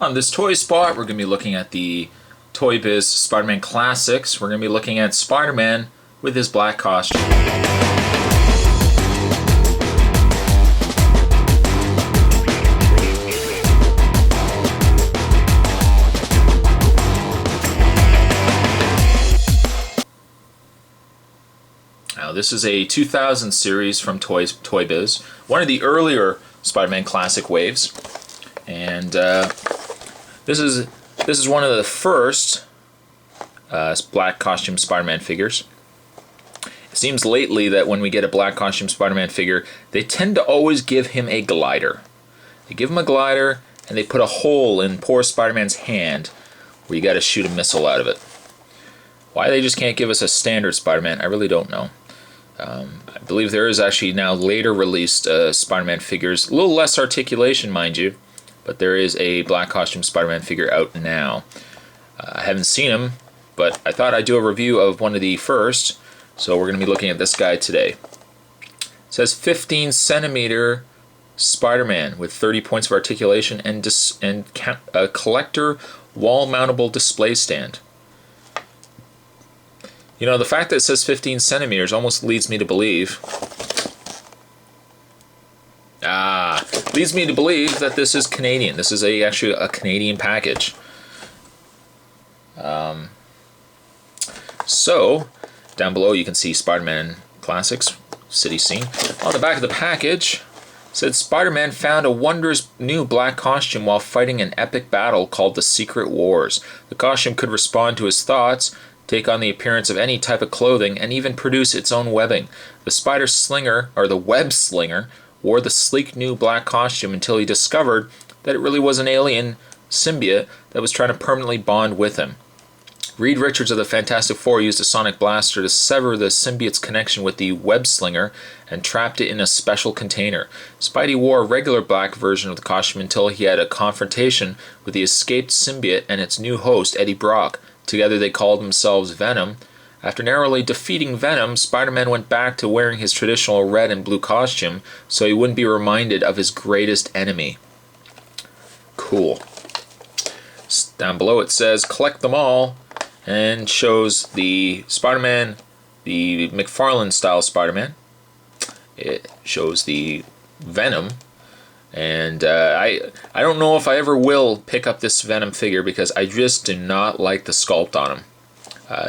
On this toy spot, we're going to be looking at the Toy Biz Spiderman Classics. We're going to be looking at Spider-Man with his black costume. Now, this is a 2000 series from Toy Biz, one of the earlier Spider-Man Classic waves, and this is one of the first black costume Spider-Man figures. It seems lately that when we get a black costume Spider-Man figure, they tend to always give him a glider. They give him a glider, and they put a hole in poor Spider-Man's hand where you got to shoot a missile out of it. Why they just can't give us a standard Spider-Man, I really don't know. I believe there is actually now later released Spider-Man figures, a little less articulation, mind you, but there is a black costume Spider-Man figure out now. I haven't seen him, but I thought I'd do a review of one of the first, so we're going to be looking at this guy today. It says 15 centimeter Spider-Man with 30 points of articulation and a collector wall-mountable display stand. You know, the fact that it says 15 centimeters almost leads me to believe... leads me to believe that this is Canadian. This is actually a Canadian package. So, down below you can see Spider-Man Classics City Scene. On the back of the package, it said Spider-Man found a wondrous new black costume while fighting an epic battle called the Secret Wars. The costume could respond to his thoughts, take on the appearance of any type of clothing, and even produce its own webbing. The Spider Slinger, or the Web Slinger, wore the sleek new black costume until he discovered that it really was an alien symbiote that was trying to permanently bond with him. Reed Richards of the Fantastic Four used a sonic blaster to sever the symbiote's connection with the Web Slinger and trapped it in a special container. Spidey wore a regular black version of the costume until he had a confrontation with the escaped symbiote and its new host, Eddie Brock. Together they called themselves Venom. After narrowly defeating Venom, Spider-Man went back to wearing his traditional red and blue costume so he wouldn't be reminded of his greatest enemy. Cool. Down below it says, collect them all, and shows the Spider-Man, the McFarlane style Spider-Man. It shows the Venom. And I don't know if I ever will pick up this Venom figure because I just do not like the sculpt on him.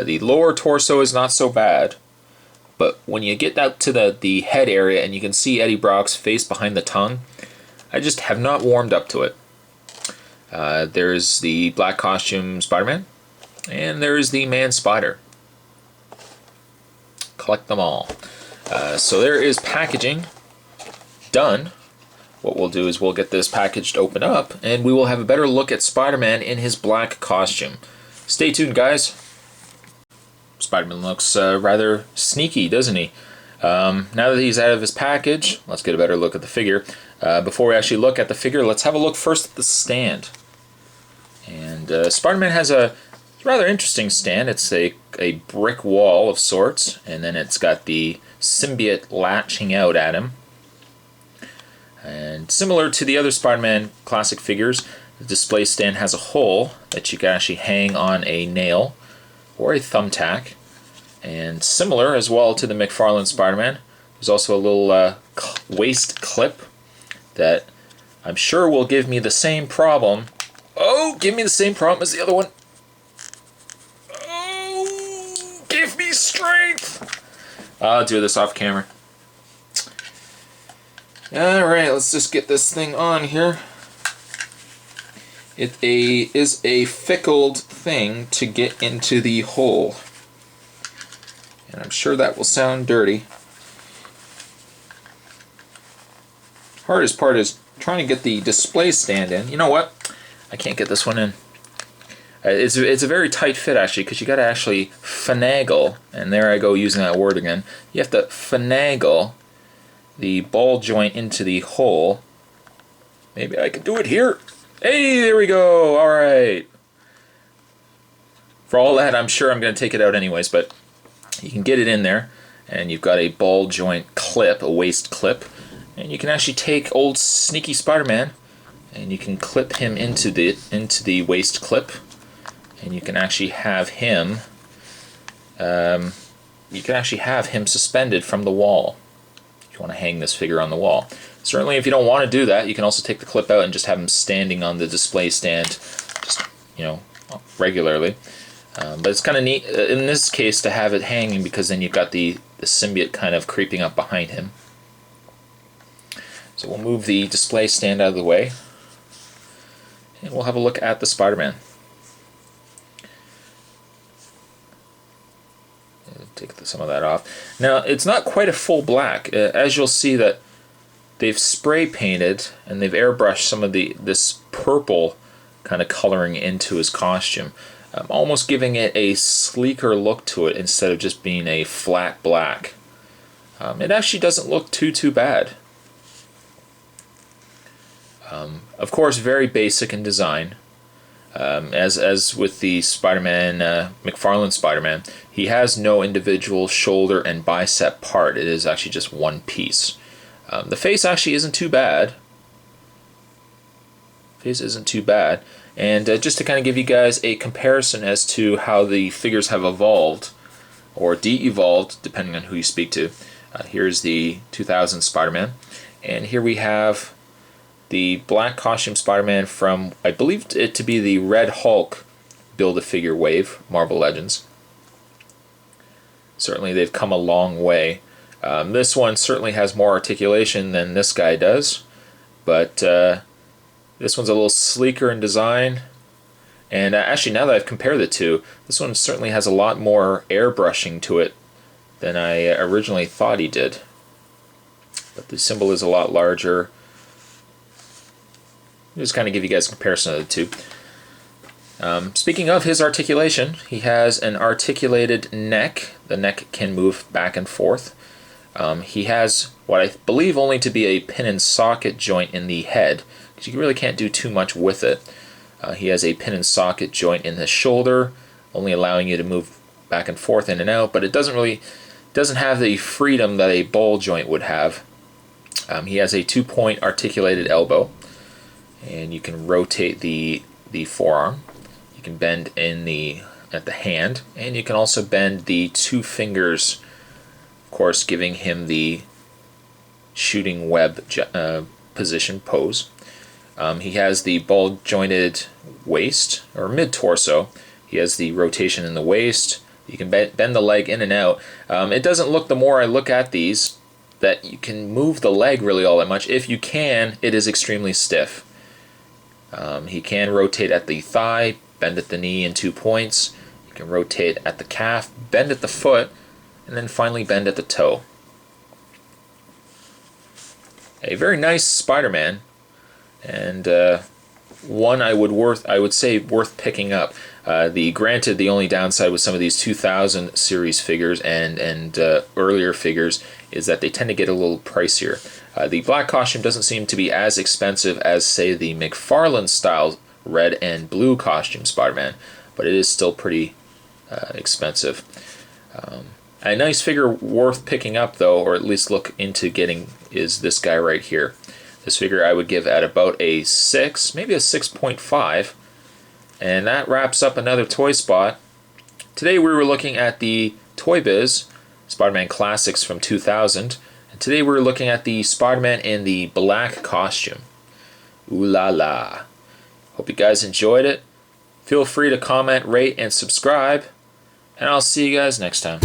The lower torso is not so bad, but when you get out to the head area and you can see Eddie Brock's face behind the tongue, I just have not warmed up to it. There's the black costume Spider-Man, and there's the Man Spider. Collect them all. So there is packaging done. What we'll do is we'll get this package to open up, and we will have a better look at Spider-Man in his black costume. Stay tuned, guys. Spider-Man looks rather sneaky, doesn't he? Now that he's out of his package, let's get a better look at the figure. Before we actually look at the figure, let's have a look first at the stand. And Spider-Man has a rather interesting stand. It's a brick wall of sorts, and then it's got the symbiote latching out at him. And similar to the other Spider-Man classic figures, the display stand has a hole that you can actually hang on a nail or a thumbtack. And similar as well to the McFarlane Spider-Man, there's also a little waist clip that I'm sure will give me the same problem. Oh, give me the same problem as the other one. Oh, give me strength. I'll do this off camera. Alright, let's just get this thing on here. It is a fickled thing to get into the hole. And I'm sure that will sound dirty. Hardest part is trying to get the display stand in. You know what? I can't get this one in. It's a very tight fit actually, because you got to actually finagle, and there I go using that word again. You have to finagle the ball joint into the hole. Maybe I can do it here. Hey, there we go. All right. For all that, I'm sure I'm going to take it out anyways, but you can get it in there, and you've got a ball joint clip, a waist clip, and you can actually take old sneaky Spider-Man and you can clip him into the waist clip, and you can actually have him suspended from the wall if you want to hang this figure on the wall. Certainly, if you don't want to do that, you can also take the clip out and just have him standing on the display stand, just, you know, regularly. But it's kind of neat in this case to have it hanging, because then you've got the symbiote kind of creeping up behind him. So we'll move the display stand out of the way, and we'll have a look at the Spider-Man. Take some of that off. Now, it's not quite a full black. As you'll see that they've spray painted and they've airbrushed some of this purple kind of coloring into his costume, almost giving it a sleeker look to it instead of just being a flat black. It actually doesn't look too bad. Of course, very basic in design. As with the Spider-Man, McFarlane Spider-Man, he has no individual shoulder and bicep part. It is actually just one piece. The face actually isn't too bad. And just to kind of give you guys a comparison as to how the figures have evolved, or de-evolved, depending on who you speak to. Here's the 2000 Spider-Man, and here we have the black costume Spider-Man from, I believe it to be the Red Hulk Build-A-Figure wave, Marvel Legends. Certainly they've come a long way. This one certainly has more articulation than this guy does, but this one's a little sleeker in design. And actually, now that I've compared the two, this one certainly has a lot more airbrushing to it than I originally thought he did. But the symbol is a lot larger. Just kind of give you guys a comparison of the two. Speaking of his articulation, he has an articulated neck. The neck can move back and forth. He has what I believe only to be a pin and socket joint in the head, because you really can't do too much with it. He has a pin and socket joint in the shoulder, only allowing you to move back and forth in and out, but it doesn't have the freedom that a ball joint would have. He has a 2-point articulated elbow, and you can rotate the forearm. You can bend at the hand, and you can also bend the 2 fingers, of course, giving him the shooting web position pose. He has the ball jointed waist, or mid-torso. He has the rotation in the waist. You can bend the leg in and out. It doesn't look, the more I look at these, that you can move the leg really all that much. If you can, it is extremely stiff. He can rotate at the thigh, bend at the knee in 2 points. You can rotate at the calf, bend at the foot, and then finally bend at the toe. A very nice Spider-Man, and one I would say worth picking up. Granted, the only downside with some of these 2000 series figures and earlier figures is that they tend to get a little pricier. The black costume doesn't seem to be as expensive as, say, the McFarlane style red and blue costume Spider-Man, but it is still pretty expensive. A nice figure worth picking up, though, or at least look into getting, is this guy right here. This figure I would give at about a 6, maybe a 6.5. And that wraps up another toy spot. Today we were looking at the Toy Biz Spider-Man Classics from 2000. And today we're looking at the Spider-Man in the black costume. Ooh la la. Hope you guys enjoyed it. Feel free to comment, rate, and subscribe. And I'll see you guys next time.